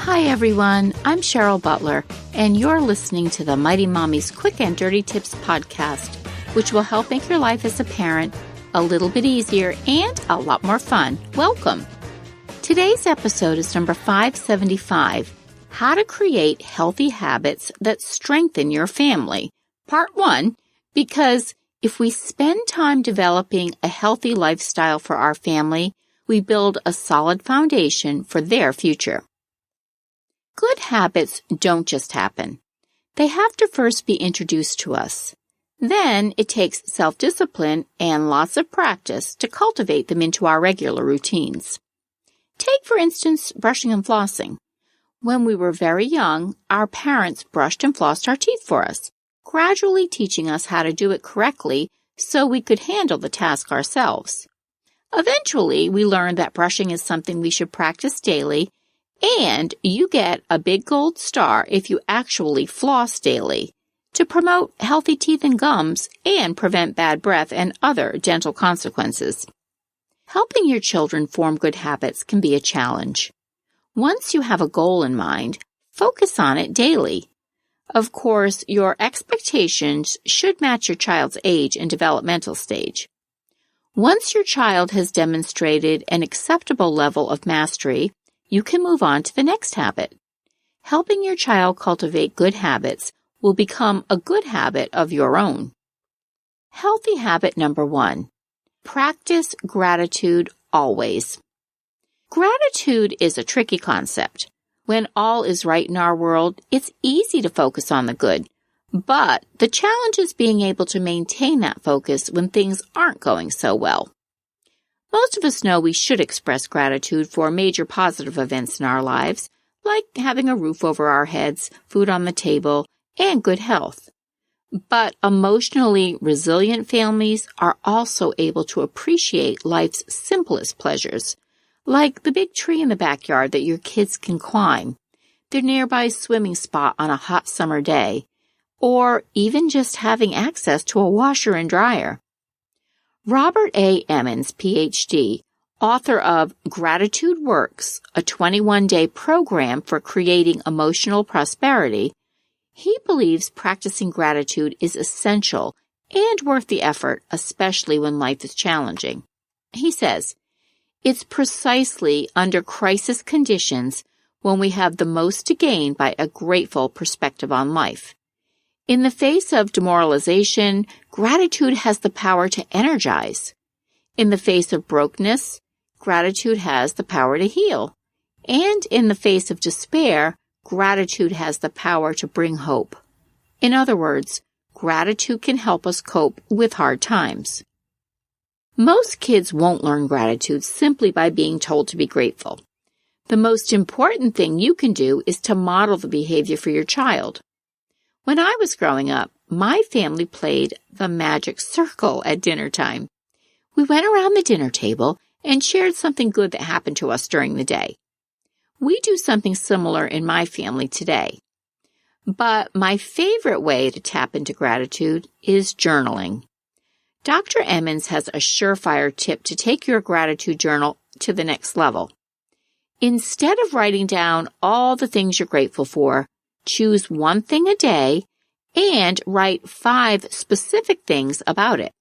Hi everyone, I'm Cheryl Butler, and you're listening to the Mighty Mommy's Quick and Dirty Tips podcast, which will help make your life as a parent a little bit easier and a lot more fun. Welcome! Today's episode is number 575, How to Create Healthy Habits That Strengthen Your Family. Part 1, because if we spend time developing a healthy lifestyle for our family, we build a solid foundation for their future. Good habits don't just happen. They have to first be introduced to us. Then it takes self-discipline and lots of practice to cultivate them into our regular routines. Take, for instance, brushing and flossing. When we were very young, our parents brushed and flossed our teeth for us, gradually teaching us how to do it correctly so we could handle the task ourselves. Eventually, we learned that brushing is something we should practice daily, and you get a big gold star if you actually floss daily to promote healthy teeth and gums and prevent bad breath and other dental consequences. Helping your children form good habits can be a challenge. Once you have a goal in mind, focus on it daily. Of course, your expectations should match your child's age and developmental stage. Once your child has demonstrated an acceptable level of mastery, you can move on to the next habit. Helping your child cultivate good habits will become a good habit of your own. Healthy habit number 1. Practice gratitude always. Gratitude is a tricky concept. When all is right in our world, it's easy to focus on the good. But the challenge is being able to maintain that focus when things aren't going so well. Most of us know we should express gratitude for major positive events in our lives, like having a roof over our heads, food on the table, and good health. But emotionally resilient families are also able to appreciate life's simplest pleasures, like the big tree in the backyard that your kids can climb, their nearby swimming spot on a hot summer day, or even just having access to a washer and dryer. Robert A. Emmons, Ph.D., author of Gratitude Works, a 21-day program for creating emotional prosperity, he believes practicing gratitude is essential and worth the effort, especially when life is challenging. He says, "It's precisely under crisis conditions when we have the most to gain by a grateful perspective on life. In the face of demoralization, gratitude has the power to energize. In the face of brokenness, gratitude has the power to heal. And in the face of despair, gratitude has the power to bring hope. In other words, gratitude can help us cope with hard times." Most kids won't learn gratitude simply by being told to be grateful. The most important thing you can do is to model the behavior for your child. When I was growing up, my family played the magic circle at dinner time. We went around the dinner table and shared something good that happened to us during the day. We do something similar in my family today. But my favorite way to tap into gratitude is journaling. Dr. Emmons has a surefire tip to take your gratitude journal to the next level. Instead of writing down all the things you're grateful for, choose one thing a day and write 5 specific things about it.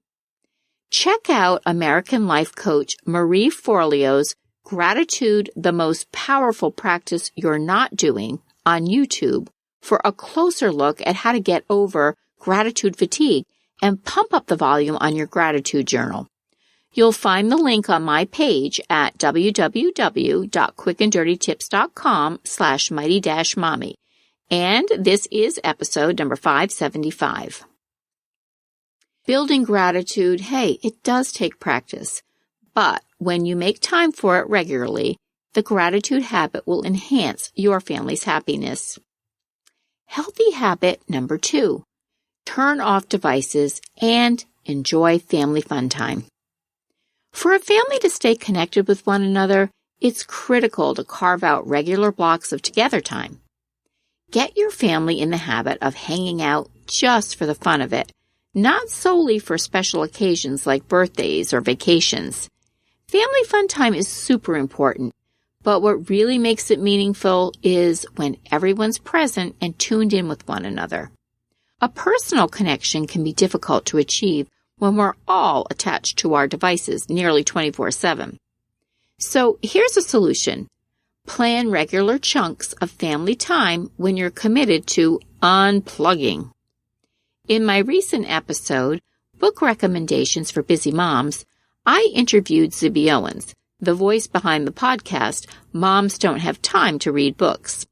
Check out American life coach Marie Forleo's Gratitude, the Most Powerful Practice You're Not Doing on YouTube for a closer look at how to get over gratitude fatigue and pump up the volume on your gratitude journal. You'll find the link on my page at www.quickanddirtytips.com/mighty-mommy. And this is episode number 575. Building gratitude, hey, it does take practice. But when you make time for it regularly, the gratitude habit will enhance your family's happiness. Healthy habit number 2. Turn off devices and enjoy family fun time. For a family to stay connected with one another, it's critical to carve out regular blocks of together time. Get your family in the habit of hanging out just for the fun of it, not solely for special occasions like birthdays or vacations. Family fun time is super important, But what really makes it meaningful is when everyone's present and tuned in with one another. A personal connection can be difficult to achieve when we're all attached to our devices nearly 24/7. So here's a solution. Plan regular chunks of family time when you're committed to unplugging. In my recent episode, Book Recommendations for Busy Moms, I interviewed Zibby Owens, the voice behind the podcast, Moms Don't Have Time to Read Books.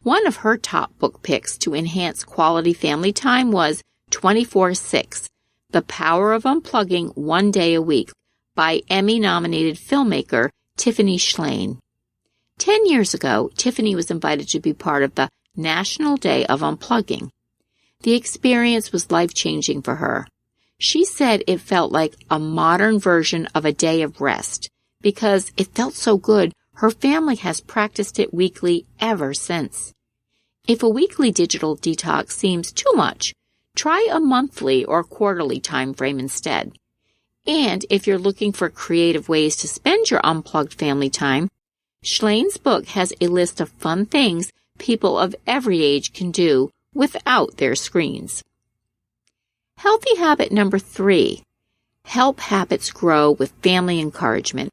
One of her top book picks to enhance quality family time was 24/6, The Power of Unplugging One Day a Week by Emmy-nominated filmmaker Tiffany Shlain. 10 years ago, Tiffany was invited to be part of the National Day of Unplugging. The experience was life-changing for her. She said it felt like a modern version of a day of rest because it felt so good her family has practiced it weekly ever since. If a weekly digital detox seems too much, try a monthly or quarterly time frame instead. And if you're looking for creative ways to spend your unplugged family time, Shlain's book has a list of fun things people of every age can do without their screens. Healthy habit number 3. Help habits grow with family encouragement.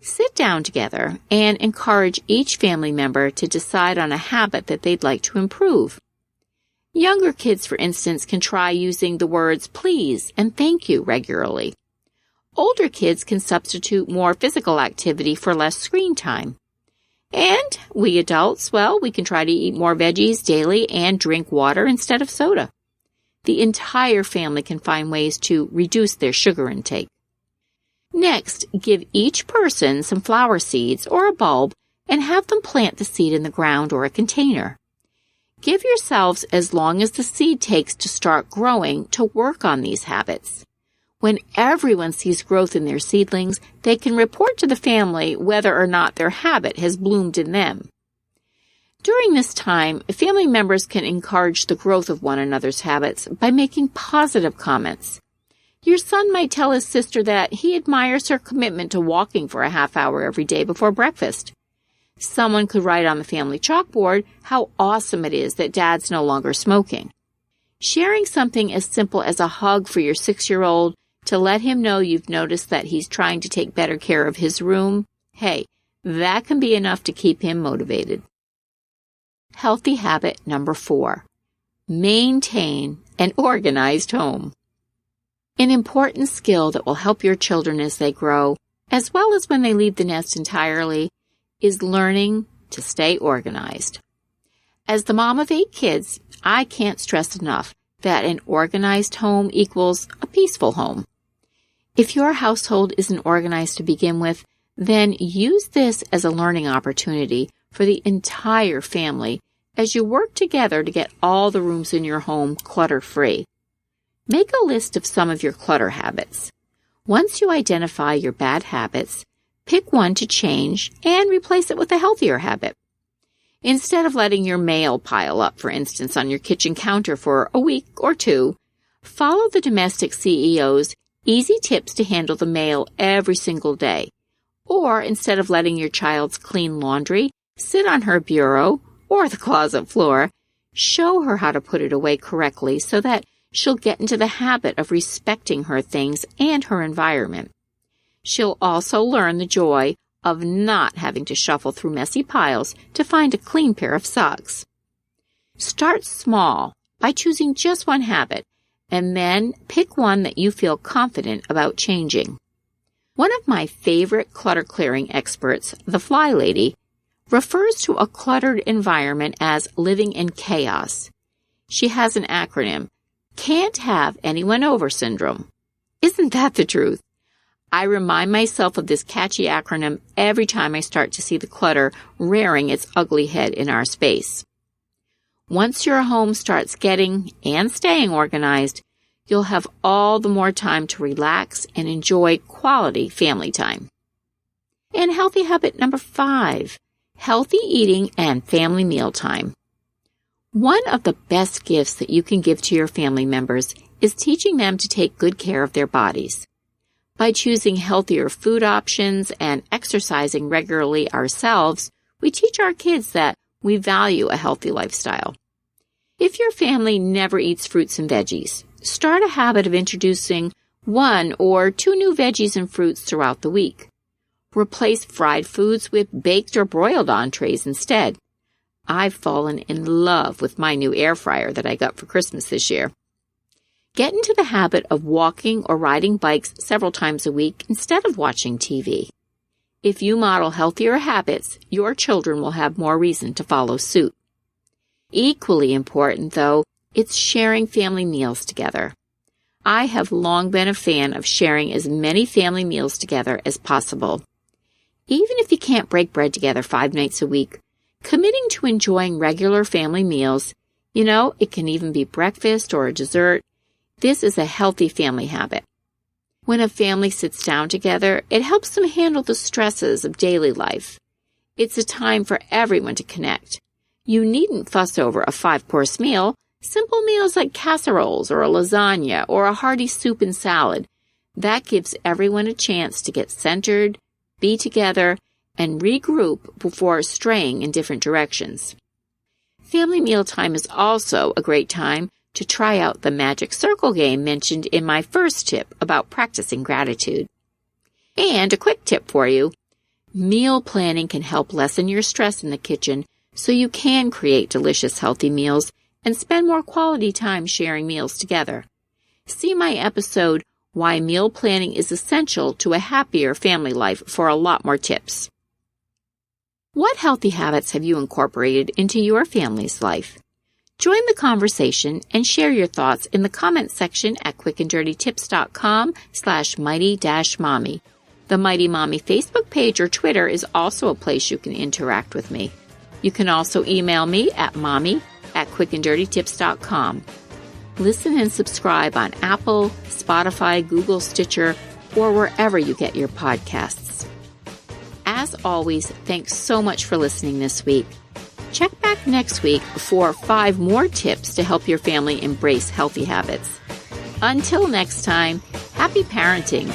Sit down together and encourage each family member to decide on a habit that they'd like to improve. Younger kids, for instance, can try using the words please and thank you regularly. Older kids can substitute more physical activity for less screen time. And we adults, well, we can try to eat more veggies daily and drink water instead of soda. The entire family can find ways to reduce their sugar intake. Next, give each person some flower seeds or a bulb and have them plant the seed in the ground or a container. Give yourselves as long as the seed takes to start growing to work on these habits. When everyone sees growth in their seedlings, they can report to the family whether or not their habit has bloomed in them. During this time, family members can encourage the growth of one another's habits by making positive comments. Your son might tell his sister that he admires her commitment to walking for a half hour every day before breakfast. Someone could write on the family chalkboard how awesome it is that Dad's no longer smoking. Sharing something as simple as a hug for your 6-year-old to let him know you've noticed that he's trying to take better care of his room, hey, that can be enough to keep him motivated. Healthy habit number 4. Maintain an organized home. An important skill that will help your children as they grow, as well as when they leave the nest entirely, is learning to stay organized. As the mom of 8 kids, I can't stress enough that an organized home equals a peaceful home. If your household isn't organized to begin with, then use this as a learning opportunity for the entire family as you work together to get all the rooms in your home clutter-free. Make a list of some of your clutter habits. Once you identify your bad habits, pick one to change and replace it with a healthier habit. Instead of letting your mail pile up, for instance, on your kitchen counter for a week or 2, follow the domestic CEO's easy tips to handle the mail every single day. Or instead of letting your child's clean laundry sit on her bureau or the closet floor, show her how to put it away correctly so that she'll get into the habit of respecting her things and her environment. She'll also learn the joy of not having to shuffle through messy piles to find a clean pair of socks. Start small by choosing just one habit, and then pick one that you feel confident about changing. One of my favorite clutter-clearing experts, the Fly Lady, refers to a cluttered environment as living in chaos. She has an acronym, Can't Have Anyone Over Syndrome. Isn't that the truth? I remind myself of this catchy acronym every time I start to see the clutter rearing its ugly head in our space. Once your home starts getting and staying organized, you'll have all the more time to relax and enjoy quality family time. And healthy habit number 5, healthy eating and family meal time. One of the best gifts that you can give to your family members is teaching them to take good care of their bodies. By choosing healthier food options and exercising regularly ourselves, we teach our kids that we value a healthy lifestyle. If your family never eats fruits and veggies, start a habit of introducing 1 or 2 new veggies and fruits throughout the week. Replace fried foods with baked or broiled entrees instead. I've fallen in love with my new air fryer that I got for Christmas this year. Get into the habit of walking or riding bikes several times a week instead of watching TV. If you model healthier habits, your children will have more reason to follow suit. Equally important, though, it's sharing family meals together. I have long been a fan of sharing as many family meals together as possible. Even if you can't break bread together 5 nights a week, committing to enjoying regular family meals, it can even be breakfast or a dessert. This is a healthy family habit. When a family sits down together, it helps them handle the stresses of daily life. It's a time for everyone to connect. You needn't fuss over a 5-course meal. Simple meals like casseroles or a lasagna or a hearty soup and salad. That gives everyone a chance to get centered, be together, and regroup before straying in different directions. Family mealtime is also a great time to try out the Magic Circle game mentioned in my first tip about practicing gratitude. And a quick tip for you, meal planning can help lessen your stress in the kitchen so you can create delicious, healthy meals and spend more quality time sharing meals together. See my episode, Why Meal Planning is Essential to a Happier Family Life, for a lot more tips. What healthy habits have you incorporated into your family's life? Join the conversation and share your thoughts in the comments section at quickanddirtytips.com/mighty-mommy. The Mighty Mommy Facebook page or Twitter is also a place you can interact with me. You can also email me at mommy@quickanddirtytips.com. Listen and subscribe on Apple, Spotify, Google, Stitcher, or wherever you get your podcasts. As always, thanks so much for listening this week. Check back next week for 5 more tips to help your family embrace healthy habits. Until next time, happy parenting